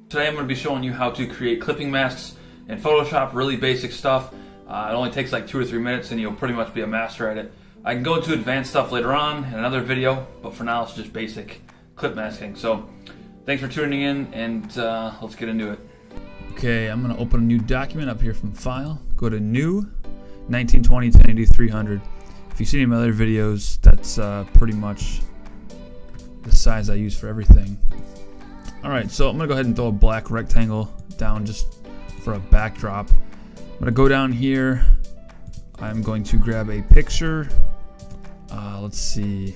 Today I'm going to be showing you how to create clipping masks in Photoshop, really basic stuff. It only takes like 2 or 3 minutes and you'll pretty much be a master at it. I can go into advanced stuff later on in another video, but for now it's just basic clip masking. So thanks for tuning in, and let's get into it. Okay, I'm going to open a new document up here from File. Go to New, 1920 1080 300. If you've seen any of my other videos, that's pretty much the size I use for everything. Alright, so I'm going to go ahead and throw a black rectangle down just for a backdrop. I'm going to go down here. I'm going to grab a picture. Let's see.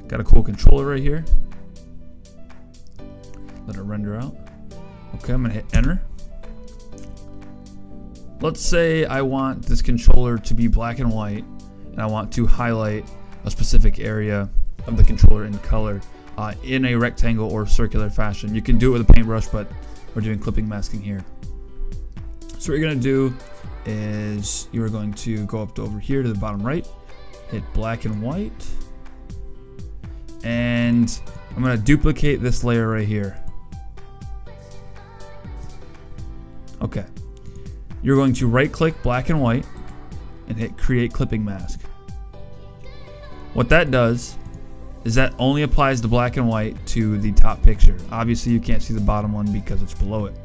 Got a cool controller right here. Let it render out. Okay, I'm going to hit enter. Let's say I want this controller to be black and white, and I want to highlight a specific area of the controller in color. In a rectangle or circular fashion. You can do it with a paintbrush, but we're doing clipping masking here. So what you're going to do is you are going to go up to over here to the bottom right, hit black and white, and I'm going to duplicate this layer right here. Okay. You're going to right click black and white and hit create clipping mask. What that does is that only applies the black and white to the top picture. Obviously you can't see the bottom one because it's below it.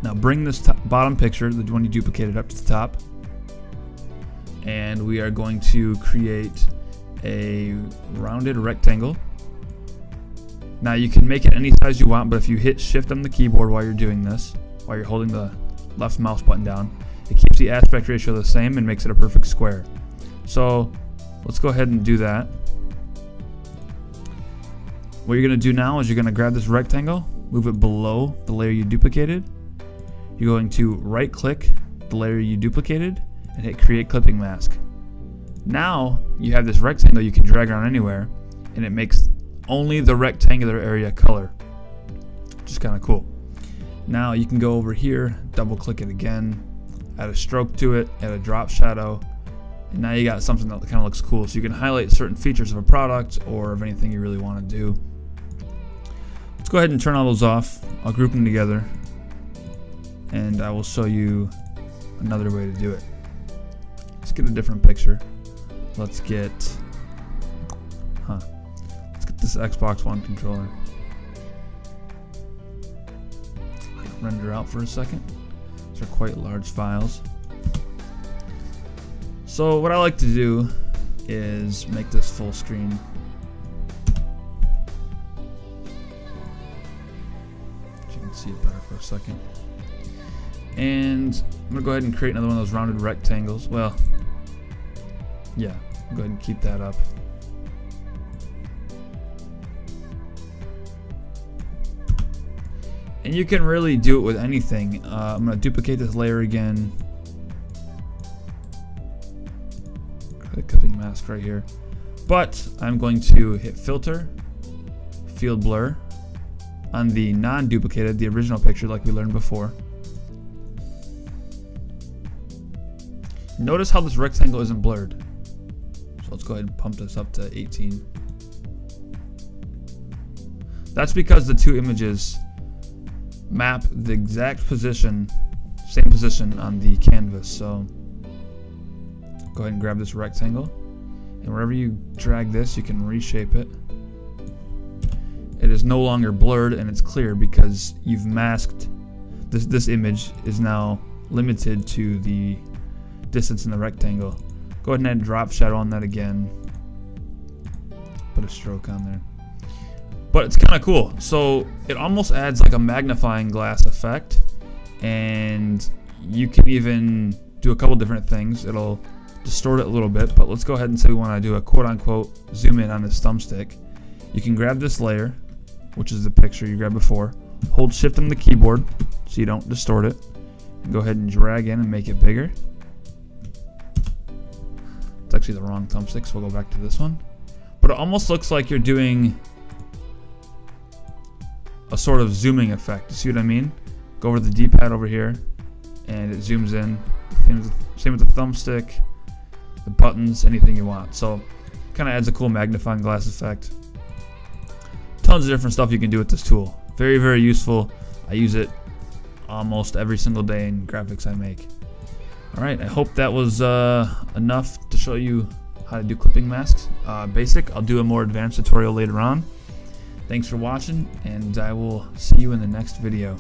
Now bring this bottom picture, the one you duplicated, up to the top, and we are going to create a rounded rectangle. Now you can make it any size you want, but if you hit shift on the keyboard while you're doing this, while you're holding the left mouse button down, it keeps the aspect ratio the same and makes it a perfect square. So let's go ahead and do that. What you're going to do now is you're going to grab this rectangle, move it below the layer you duplicated. You're going to right click the layer you duplicated and hit create clipping mask. Now you have this rectangle you can drag around anywhere, and it makes only the rectangular area color, which is kind of cool. Now you can go over here, double click it again, add a stroke to it, add a drop shadow, and now you got something that kind of looks cool. So you can highlight certain features of a product or of anything you really want to do. Let's go ahead and turn all those off. I'll group them together, and I will show you another way to do it. Let's get a different picture. Let's get this Xbox One controller. Render out for a second. These are quite large files. So what I like to do is make this full screen. So you can see it better for a second. And I'm gonna go ahead and create another one of those rounded rectangles. Well, yeah, I'll go ahead and keep that up. And you can really do it with anything. I'm gonna duplicate this layer again. Clipping mask right here, but I'm going to hit filter, field blur on the non-duplicated, the original picture like we learned before. Notice how this rectangle isn't blurred, so let's go ahead and pump this up to 18. That's because the two images map the exact position, same position on the canvas. So go ahead and grab this rectangle, and wherever you drag this, you can reshape it. It is no longer blurred and it's clear because you've masked this image is now limited to the distance in the rectangle. Go ahead and add a drop shadow on that again. Put a stroke on there. But it's kind of cool. So it almost adds like a magnifying glass effect, and you can even do a couple different things. It'll distort it a little bit, but let's go ahead and say we want to do a quote-unquote zoom in on this thumbstick. You can grab this layer, which is the picture you grabbed before, hold shift on the keyboard so you don't distort it, and go ahead and drag in and make it bigger. It's actually the wrong thumbstick, so we'll go back to this one. But it almost looks like you're doing a sort of zooming effect. You see what I mean? Go over to the D-pad over here, and it zooms in. Same with the thumbstick, the buttons, anything you want. So kind of adds a cool magnifying glass effect. Tons of different stuff you can do with this tool. Very, very useful. I use it almost every single day in graphics I make. Alright, I hope that was enough to show you how to do clipping masks. Basic. I'll do a more advanced tutorial later on. Thanks for watching, and I will see you in the next video.